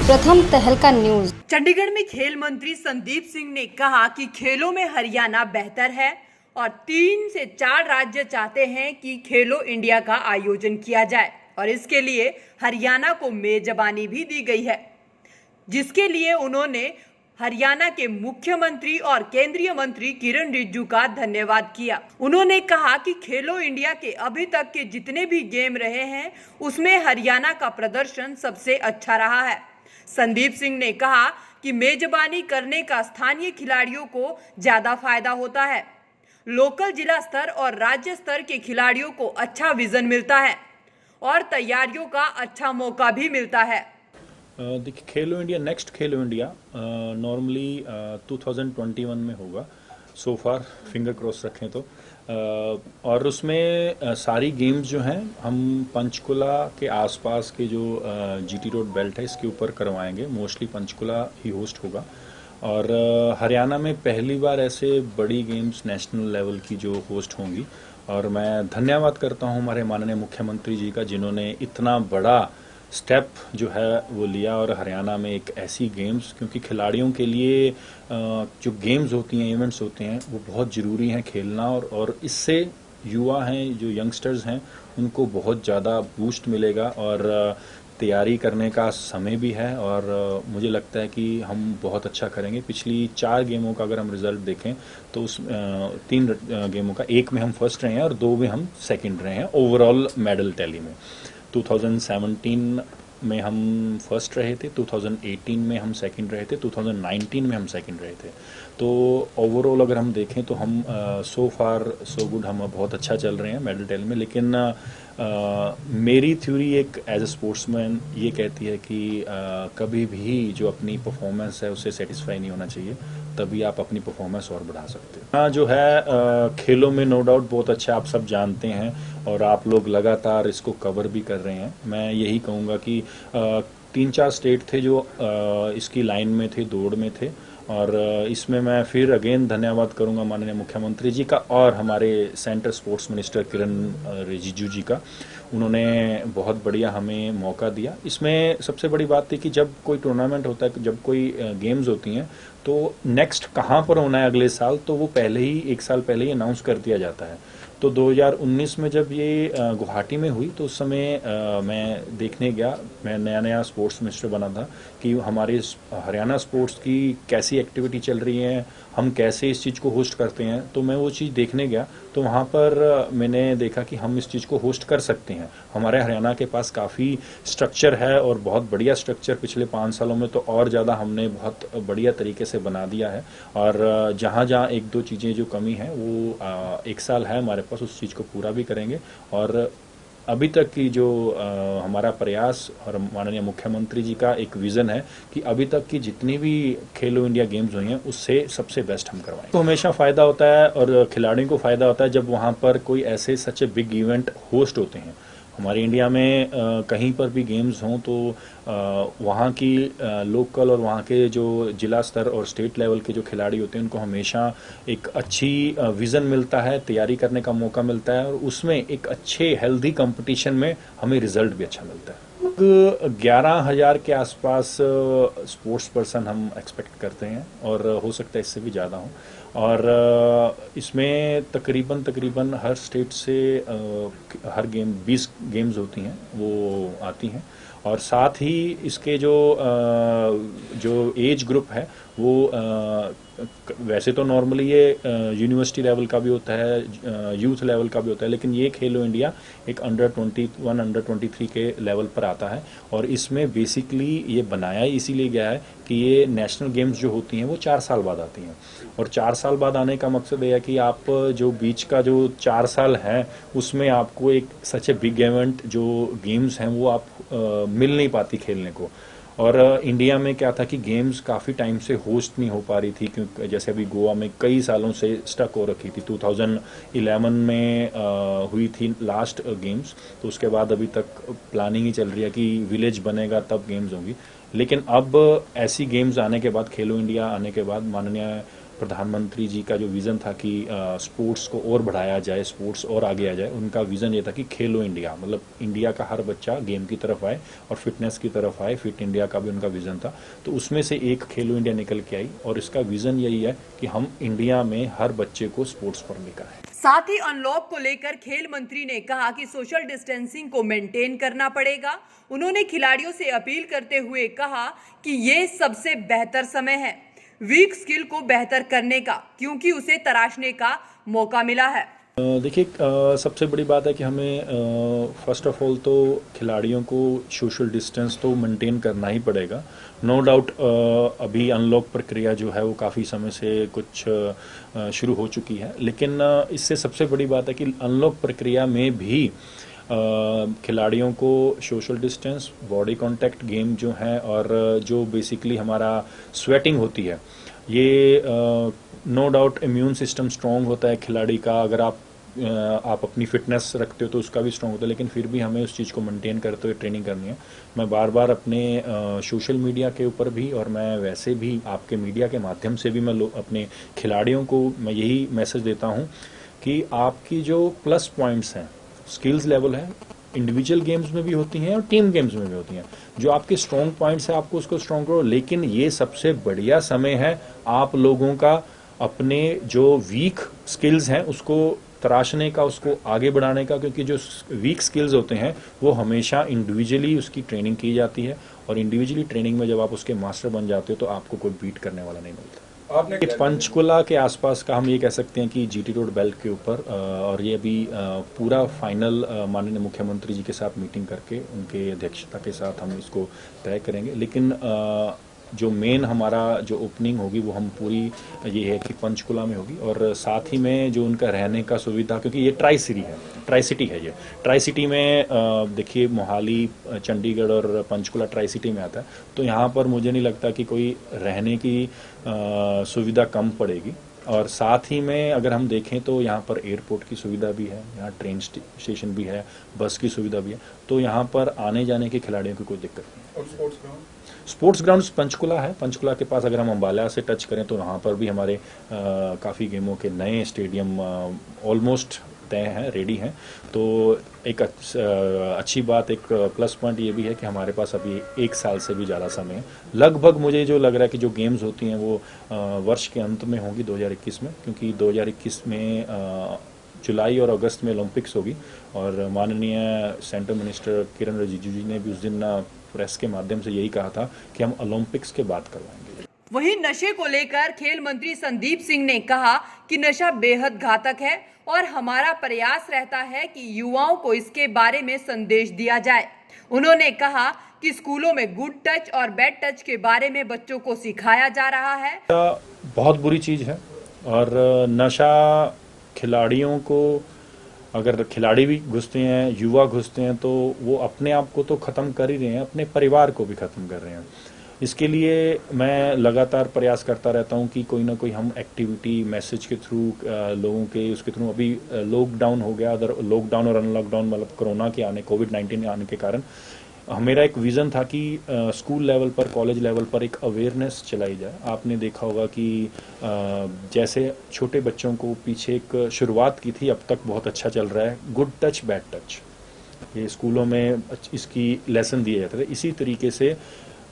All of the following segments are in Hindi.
प्रथम तहलका न्यूज। चंडीगढ़ में खेल मंत्री संदीप सिंह ने कहा कि खेलों में हरियाणा बेहतर है और 3 से 4 राज्य चाहते हैं कि खेलो इंडिया का आयोजन किया जाए और इसके लिए हरियाणा को मेजबानी भी दी गई है, जिसके लिए उन्होंने हरियाणा के मुख्यमंत्री और केंद्रीय मंत्री किरण रिजिजू का धन्यवाद किया। उन्होंने कहा कि खेलो इंडिया के अभी तक के जितने भी गेम रहे हैं उसमें हरियाणा का प्रदर्शन सबसे अच्छा रहा है। संदीप सिंह ने कहा कि मेजबानी करने का स्थानीय खिलाड़ियों को ज्यादा फायदा होता है। लोकल जिला स्तर और राज्य स्तर के खिलाड़ियों को अच्छा विजन मिलता है और तैयारियों का अच्छा मौका भी मिलता है। देखिए, खेलो इंडिया नेक्स्ट खेलो इंडिया नॉर्मली 2021 में होगा। सो फार फिंगर क्रॉस रखें तो और उसमें सारी गेम्स जो हैं हम पंचकुला के आसपास के जो जीटी रोड बेल्ट है इसके ऊपर करवाएंगे। मोस्टली पंचकुला ही होस्ट होगा और हरियाणा में पहली बार ऐसे बड़ी गेम्स नेशनल लेवल की जो होस्ट होंगी। और मैं धन्यवाद करता हूं हमारे माननीय मुख्यमंत्री जी का, जिन्होंने इतना बड़ा स्टेप जो है वो लिया और हरियाणा में एक ऐसी गेम्स, क्योंकि खिलाड़ियों के लिए जो गेम्स होती हैं, इवेंट्स होते हैं, वो बहुत ज़रूरी हैं खेलना और इससे युवा हैं, जो यंगस्टर्स हैं, उनको बहुत ज़्यादा बूस्ट मिलेगा और तैयारी करने का समय भी है और मुझे लगता है कि हम बहुत अच्छा करेंगे। पिछली 4 गेमों का अगर हम रिजल्ट देखें तो उस 3 गेमों का 1 में हम फर्स्ट रहे हैं और 2 में हम सेकंड रहे हैं ओवरऑल मेडल टैली में। 2017 में हम फर्स्ट रहे थे, 2018 में हम सेकंड रहे थे, 2019 में हम सेकंड रहे थे। तो ओवरऑल अगर हम देखें तो हम सो फार सो गुड, हम बहुत अच्छा चल रहे हैं मेडल टेल में। लेकिन मेरी थ्योरी एक एज ए स्पोर्ट्समैन ये कहती है कि कभी भी जो अपनी परफॉर्मेंस है उससे सेटिस्फाई नहीं होना चाहिए, तभी आप अपनी परफॉर्मेंस और बढ़ा सकते हैं। जो है खेलों में नो डाउट बहुत अच्छा, आप सब जानते हैं और आप लोग लगातार इसको कवर भी कर रहे हैं। मैं यही कहूँगा कि 3-4 स्टेट थे जो इसकी लाइन में थे, दौड़ में थे और इसमें मैं फिर अगेन धन्यवाद करूंगा माननीय मुख्यमंत्री जी का और हमारे सेंट्रल स्पोर्ट्स मिनिस्टर किरण रिजिजू जी का। उन्होंने बहुत बढ़िया हमें मौका दिया। इसमें सबसे बड़ी बात थी कि जब कोई टूर्नामेंट होता है, जब कोई गेम्स होती हैं, तो नेक्स्ट कहाँ पर होना है अगले साल, तो वो पहले ही 1 साल पहले ही अनाउंस कर दिया जाता है। तो 2019 में जब ये गुवाहाटी में हुई तो उस समय मैं देखने गया, मैं नया स्पोर्ट्स मिनिस्टर बना था, कि हमारे हरियाणा स्पोर्ट्स की कैसी एक्टिविटी चल रही है, हम कैसे इस चीज़ को होस्ट करते हैं। तो मैं वो चीज़ देखने गया तो वहाँ पर मैंने देखा कि हम इस चीज़ को होस्ट कर सकते हैं। हमारे हरियाणा के पास काफ़ी स्ट्रक्चर है और बहुत बढ़िया स्ट्रक्चर पिछले 5 सालों में तो और ज़्यादा हमने बहुत बढ़िया तरीके से बना दिया है। और जहाँ 1-2 चीज़ें जो कमी है वो 1 साल है हमारे पास, उस चीज़ को पूरा भी करेंगे। और अभी तक की जो हमारा प्रयास और माननीय मुख्यमंत्री जी का एक विज़न है कि अभी तक की जितनी भी खेलो इंडिया गेम्स हुई हैं उससे सबसे बेस्ट हम करवाएं। तो हमेशा फ़ायदा होता है और खिलाड़ियों को फ़ायदा होता है जब वहाँ पर कोई ऐसे सच ए बिग इवेंट होस्ट होते हैं। हमारे इंडिया में कहीं पर भी गेम्स हों तो वहाँ की लोकल और वहाँ के जो जिला स्तर और स्टेट लेवल के जो खिलाड़ी होते हैं उनको हमेशा एक अच्छी विज़न मिलता है, तैयारी करने का मौका मिलता है और उसमें एक अच्छे हेल्दी कंपटीशन में हमें रिजल्ट भी अच्छा मिलता है। 11,000 के आसपास स्पोर्ट्स पर्सन हम एक्सपेक्ट करते हैं और हो सकता है इससे भी ज़्यादा हो। और इसमें तकरीबन हर स्टेट से हर गेम 20 गेम्स होती हैं वो आती हैं और साथ ही इसके जो एज ग्रुप है वो वैसे तो नॉर्मली ये यूनिवर्सिटी लेवल का भी होता है, यूथ लेवल का भी होता है, लेकिन ये खेलो इंडिया एक अंडर 21 अंडर 23 के लेवल पर आता है। और इसमें बेसिकली ये बनाया इसीलिए गया है कि ये नेशनल गेम्स जो होती हैं वो 4 साल बाद आती हैं और 4 साल बाद आने का मकसद ये है कि आप जो बीच का जो 4 साल है उसमें आपको एक सच ए बिग इवेंट जो गेम्स हैं वो आप मिल नहीं पाती खेलने को। और इंडिया में क्या था कि गेम्स काफ़ी टाइम से होस्ट नहीं हो पा रही थी, क्योंकि जैसे अभी गोवा में कई सालों से स्टक हो रखी थी। 2011 में हुई थी लास्ट गेम्स, तो उसके बाद अभी तक प्लानिंग ही चल रही है कि विलेज बनेगा तब गेम्स होंगी। लेकिन अब ऐसी गेम्स आने के बाद, खेलो इंडिया आने के बाद माननीय प्रधानमंत्री जी का जो विज़न था कि स्पोर्ट्स को और बढ़ाया जाए, स्पोर्ट्स और आगे आ जाए, उनका विज़न ये था कि खेलो इंडिया, मतलब इंडिया का हर बच्चा गेम की तरफ आए और फिटनेस की तरफ आए। फिट इंडिया का भी उनका विज़न था, तो उसमें से एक खेलो इंडिया निकल के आई और इसका विज़न यही है कि हम इंडिया में हर बच्चे को स्पोर्ट्स पर लेकर आए। साथ ही अनलॉक को लेकर खेल मंत्री ने कहा कि सोशल डिस्टेंसिंग को मेंटेन करना पड़ेगा। उन्होंने खिलाड़ियों से अपील करते हुए कहा कि ये सबसे बेहतर समय है वीक स्किल को बेहतर करने का, क्योंकि उसे तराशने का मौका मिला है। देखिए, सबसे बड़ी बात है कि हमें फर्स्ट ऑफ ऑल तो खिलाड़ियों को सोशल डिस्टेंस तो मेंटेन करना ही पड़ेगा। नो डाउट अभी अनलॉक प्रक्रिया जो है वो काफ़ी समय से कुछ शुरू हो चुकी है, लेकिन इससे सबसे बड़ी बात है कि अनलॉक प्रक्रिया में भी खिलाड़ियों को social distance, body contact game जो है और जो बेसिकली हमारा स्वेटिंग होती है, ये no doubt immune system strong होता है खिलाड़ी का। अगर आप अपनी फिटनेस रखते हो तो उसका भी स्ट्रांग होता है, लेकिन फिर भी हमें उस चीज़ को मेंटेन करते हुए ट्रेनिंग करनी है। मैं बार बार अपने सोशल मीडिया के ऊपर भी और मैं वैसे भी आपके मीडिया के माध्यम से भी मैं अपने खिलाड़ियों को मैं यही मैसेज देता हूँ कि आपकी जो प्लस पॉइंट्स हैं, स्किल्स लेवल है, इंडिविजुअल गेम्स में भी होती हैं और टीम गेम्स में भी होती हैं। जो आपके स्ट्रॉन्ग पॉइंट्स है आपको उसको स्ट्रॉन्ग करो, लेकिन ये सबसे बढ़िया समय है आप लोगों का अपने जो वीक स्किल्स हैं उसको तराशने का, उसको आगे बढ़ाने का, क्योंकि जो वीक स्किल्स होते हैं वो हमेशा इंडिविजुअली उसकी ट्रेनिंग की जाती है और इंडिविजुअली ट्रेनिंग में जब आप उसके मास्टर बन जाते हो तो आपको कोई बीट करने वाला नहीं मिलता। आपने पंचकुला के आसपास का हम ये कह सकते हैं कि जीटी रोड बेल्ट के ऊपर, और ये अभी पूरा फाइनल माननीय मुख्यमंत्री जी के साथ मीटिंग करके उनके अध्यक्षता के साथ हम इसको तय करेंगे। लेकिन जो मेन हमारा जो ओपनिंग होगी वो हम पूरी ये है कि पंचकुला में होगी, और साथ ही में जो उनका रहने का सुविधा, क्योंकि ये ट्राई सिटी है ये ट्राई सिटी में देखिए मोहाली, चंडीगढ़ और पंचकुला ट्राई सिटी में आता है, तो यहाँ पर मुझे नहीं लगता कि कोई रहने की सुविधा कम पड़ेगी। और साथ ही में अगर हम देखें तो यहाँ पर एयरपोर्ट की सुविधा भी है, यहाँ ट्रेन स्टेशन भी है, बस की सुविधा भी है, तो यहाँ पर आने जाने के खिलाड़ियों की कोई दिक्कत नहीं। और स्पोर्ट्स ग्राउंड पंचकुला है, पंचकुला के पास अगर हम अम्बाला से टच करें तो वहाँ पर भी हमारे काफ़ी गेमों के नए स्टेडियम ऑलमोस्ट तय हैं, रेडी हैं। तो एक अच्छी बात, एक प्लस पॉइंट ये भी है कि हमारे पास अभी 1 साल से भी ज़्यादा समय है। लगभग मुझे जो लग रहा है कि जो गेम्स होती हैं वो वर्ष के अंत में होंगी 2021 में, क्योंकि 2021 में जुलाई और अगस्त में ओलंपिक्स होगी, और माननीय सेंट्रल मिनिस्टर किरण रिजिजू जी ने भी उस दिन प्रेस के माध्यम से यही कहा था कि हम ओलंपिक्स के बाद करवाएंगे। वहीं नशे को लेकर खेल मंत्री संदीप सिंह ने कहा कि नशा बेहद घातक है और हमारा प्रयास रहता है कि युवाओं को इसके बारे में संदेश दिया जाए। उन्होंने कहा कि स्कूलों में गुड टच और बैड टच के बारे में बच्चों को सिखाया जा रहा है। बहुत बुरी चीज़ है, और नशा खिलाड़ियों को, अगर खिलाड़ी भी घुसते हैं, युवा घुसते हैं, तो वो अपने आप को तो ख़त्म कर ही रहे हैं, अपने परिवार को भी ख़त्म कर रहे हैं। इसके लिए मैं लगातार प्रयास करता रहता हूं कि कोई ना कोई हम एक्टिविटी मैसेज के थ्रू, लोगों के उसके थ्रू, अभी लॉकडाउन हो गया, अदर लॉकडाउन और अनलॉकडाउन मतलब कोरोना के आने, कोविड-19 आने के कारण मेरा एक विज़न था कि स्कूल लेवल पर, कॉलेज लेवल पर एक अवेयरनेस चलाई जाए। आपने देखा होगा कि जैसे छोटे बच्चों को पीछे एक शुरुआत की थी, अब तक बहुत अच्छा चल रहा है, गुड टच बैड टच, ये स्कूलों में इसकी लेसन दिए जाते थे। इसी तरीके से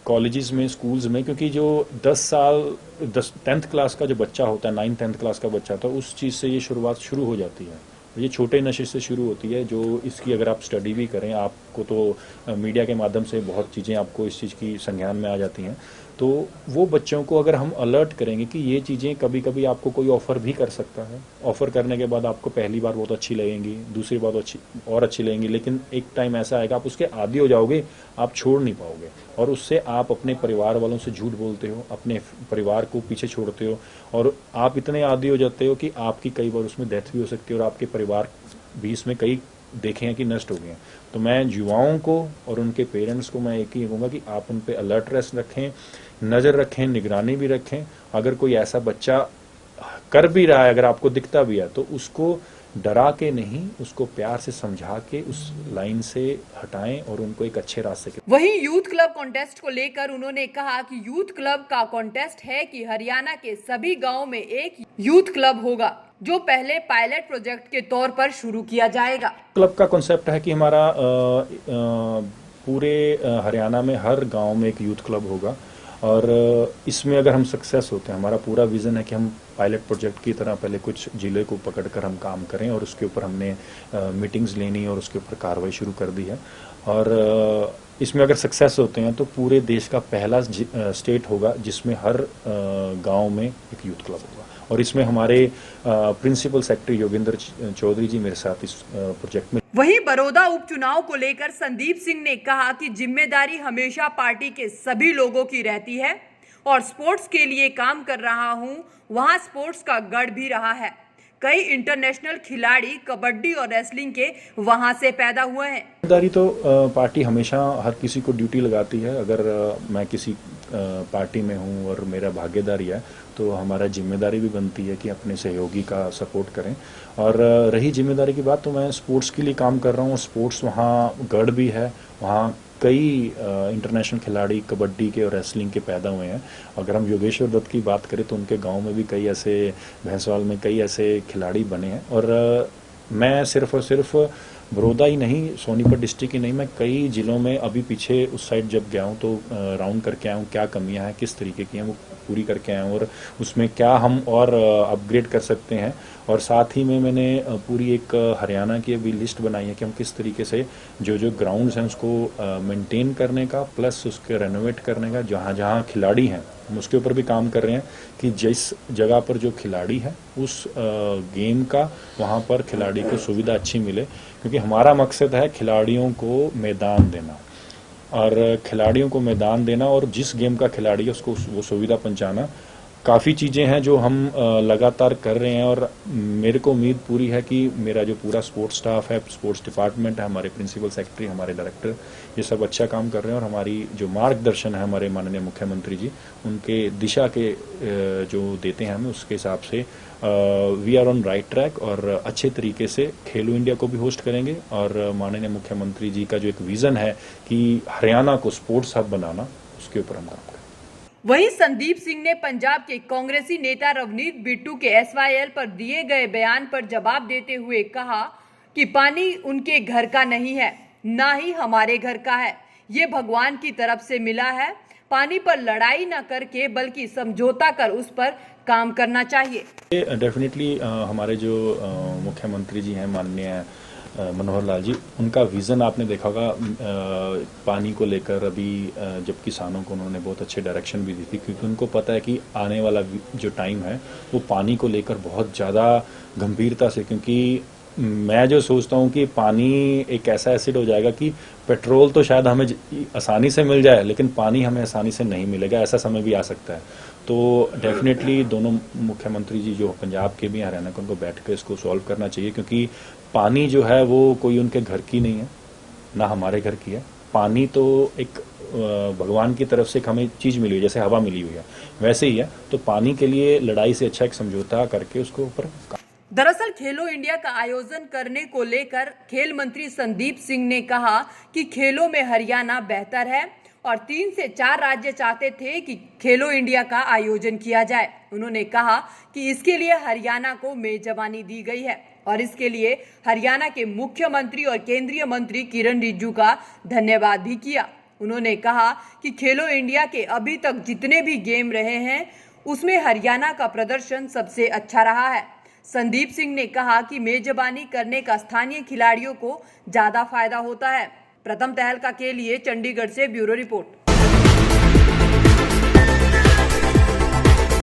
कॉलेजेस में, स्कूल्स में, क्योंकि जो 10th क्लास का जो बच्चा होता है, 9th-10th क्लास का बच्चा होता है, उस चीज़ से ये शुरुआत शुरू हो जाती है। ये छोटे नशे से शुरू होती है, जो इसकी अगर आप स्टडी भी करें, आपको तो मीडिया के माध्यम से बहुत चीज़ें आपको इस चीज़ की संज्ञान में आ जाती हैं। तो वो बच्चों को अगर हम अलर्ट करेंगे कि ये चीज़ें कभी कभी आपको कोई ऑफ़र भी कर सकता है, ऑफ़र करने के बाद आपको पहली बार बहुत अच्छी लगेंगी, दूसरी बार अच्छी लगेंगी, लेकिन एक टाइम ऐसा आएगा आप उसके आदी हो जाओगे, आप छोड़ नहीं पाओगे, और उससे आप अपने परिवार वालों से झूठ बोलते हो, अपने परिवार को पीछे छोड़ते हो, और आप इतने आदी हो जाते हो कि आपकी कई बार उसमें डेथ भी हो सकती है, और आपके परिवार भी इसमें कई देखे हैं कि नष्ट हो गए हैं। तो मैं युवाओं को और उनके पेरेंट्स को मैं एक ही कहूँगा कि आप उन पे अलर्ट रखें, नज़र रखें, निगरानी भी रखें। अगर कोई ऐसा बच्चा कर भी रहा है, अगर आपको दिखता भी है, तो उसको डरा के नहीं, उसको प्यार से समझा के उस लाइन से हटाएं और उनको एक अच्छे रास्ते के। वहीं यूथ क्लब कॉन्टेस्ट को लेकर उन्होंने कहा कि यूथ क्लब का कॉन्टेस्ट है कि हरियाणा के सभी गांव में एक यूथ क्लब होगा, जो पहले पायलट प्रोजेक्ट के तौर पर शुरू किया जाएगा। क्लब का कॉन्सेप्ट है कि हमारा पूरे हरियाणा में हर गांव में एक यूथ क्लब होगा, और इसमें अगर हम सक्सेस होते हैं, हमारा पूरा विज़न है कि हम पायलट प्रोजेक्ट की तरह पहले कुछ जिले को पकड़कर हम काम करें, और उसके ऊपर हमने मीटिंग्स लेनी और उसके ऊपर कार्रवाई शुरू कर दी है। और इसमें अगर सक्सेस होते हैं तो पूरे देश का पहला स्टेट होगा जिसमें हर गांव में एक यूथ क्लब होगा, और इसमें हमारे प्रिंसिपल सेक्रेटरी योगेंद्र चौधरी जी मेरे साथ इस प्रोजेक्ट में। वहीं बड़ौदा उपचुनाव को लेकर संदीप सिंह ने कहा कि जिम्मेदारी हमेशा पार्टी के सभी लोगों की रहती है, और स्पोर्ट्स के लिए काम कर रहा हूं, वहां स्पोर्ट्स का गढ़ भी रहा है। कई इंटरनेशनल खिलाड़ी कबड्डी और रेसलिंग के वहां से पैदा हुए हैं। जिम्मेदारी तो पार्टी हमेशा हर किसी को ड्यूटी लगाती है। अगर मैं किसी पार्टी में हूं और मेरा भागीदारी है, तो हमारा जिम्मेदारी भी बनती है कि अपने सहयोगी का सपोर्ट करें। और रही जिम्मेदारी की बात, तो मैं स्पोर्ट्स के लिए काम कर रहा हूँ। स्पोर्ट्स वहाँ गढ़ भी है, वहाँ कई इंटरनेशनल खिलाड़ी कबड्डी के और रेसलिंग के पैदा हुए हैं। अगर हम योगेश्वर दत्त की बात करें तो उनके गांव में भी कई ऐसे, भैंसवाल में कई ऐसे खिलाड़ी बने हैं। और मैं सिर्फ और सिर्फ बड़ौदा ही नहीं, सोनीपत डिस्ट्रिक्ट ही नहीं, मैं कई जिलों में अभी पीछे उस साइड जब गया हूँ तो राउंड करके आया हूँ, क्या कमियां हैं, किस तरीके की हैं, वो पूरी करके आया हूँ, और उसमें क्या हम और अपग्रेड कर सकते हैं। और साथ ही में मैंने पूरी एक हरियाणा की अभी लिस्ट बनाई है कि हम किस तरीके से जो जो ग्राउंड्स हैं उसको मेंटेन करने का, प्लस उसके रेनोवेट करने का, जहाँ जहाँ खिलाड़ी हैं हम उसके ऊपर भी काम कर रहे हैं कि जिस जगह पर जो खिलाड़ी है उस गेम का वहाँ पर खिलाड़ी को सुविधा अच्छी मिले, क्योंकि हमारा मकसद है खिलाड़ियों को मैदान देना, और खिलाड़ियों को मैदान देना और जिस गेम का खिलाड़ी है उसको वो सुविधा पहुंचाना। काफ़ी चीज़ें हैं जो हम लगातार कर रहे हैं, और मेरे को उम्मीद पूरी है कि मेरा जो पूरा स्पोर्ट्स स्टाफ है, स्पोर्ट्स डिपार्टमेंट है, हमारे प्रिंसिपल सेक्रेटरी, हमारे डायरेक्टर, ये सब अच्छा काम कर रहे हैं। और हमारी जो मार्गदर्शन है हमारे माननीय मुख्यमंत्री जी, उनके दिशा के जो देते हैं हमें, उसके हिसाब से we are on right track, और अच्छे तरीके से खेलो इंडिया को भी होस्ट करेंगे। और माननीय मुख्यमंत्री जी का जो एक विज़न है कि हरियाणा को स्पोर्ट्स हब बनाना, उसके ऊपर हम काम करें। वहीं संदीप सिंह ने पंजाब के कांग्रेसी नेता रवनीत बिट्टू के एसवाईएल पर दिए गए बयान पर जवाब देते हुए कहा कि पानी उनके घर का नहीं है, ना ही हमारे घर का है, ये भगवान की तरफ से मिला है। पानी पर लड़ाई न करके बल्कि समझौता कर उस पर काम करना चाहिए। डेफिनेटली हमारे जो मुख्यमंत्री जी हैं माननीय मनोहर लाल जी, उनका विज़न आपने देखा होगा पानी को लेकर। अभी जब किसानों को उन्होंने बहुत अच्छे डायरेक्शन भी दी थी, क्योंकि उनको पता है कि आने वाला जो टाइम है वो पानी को लेकर बहुत ज़्यादा गंभीरता से, क्योंकि मैं जो सोचता हूँ कि पानी एक ऐसा एसिड हो जाएगा कि पेट्रोल तो शायद हमें आसानी से मिल जाए, लेकिन पानी हमें आसानी से नहीं मिलेगा, ऐसा समय भी आ सकता है। तो डेफिनेटली दोनों मुख्यमंत्री जी जो पंजाब के भी, हरियाणा के, उनको बैठ कर इसको सॉल्व करना चाहिए, क्योंकि पानी जो है वो कोई उनके घर की नहीं है, ना हमारे घर की है। पानी तो एक भगवान की तरफ से एक हमें चीज़ मिली हुई है, जैसे हवा मिली हुई है वैसे ही है। तो पानी के लिए लड़ाई से अच्छा एक समझौता करके उसको ऊपर। दरअसल खेलो इंडिया का आयोजन करने को लेकर खेल मंत्री संदीप सिंह ने कहा कि खेलों में हरियाणा बेहतर है, और 3 से 4 राज्य चाहते थे कि खेलो इंडिया का आयोजन किया जाए। उन्होंने कहा कि इसके लिए हरियाणा को मेजबानी दी गई है, और इसके लिए हरियाणा के मुख्यमंत्री और केंद्रीय मंत्री किरण रिजिजू का धन्यवाद भी किया। उन्होंने कहा कि खेलो इंडिया के अभी तक जितने भी गेम रहे हैं उसमें हरियाणा का प्रदर्शन सबसे अच्छा रहा है। संदीप सिंह ने कहा कि मेजबानी करने का स्थानीय खिलाड़ियों को ज्यादा फायदा होता है। प्रथम तहलका के लिए चंडीगढ़ से ब्यूरो रिपोर्ट।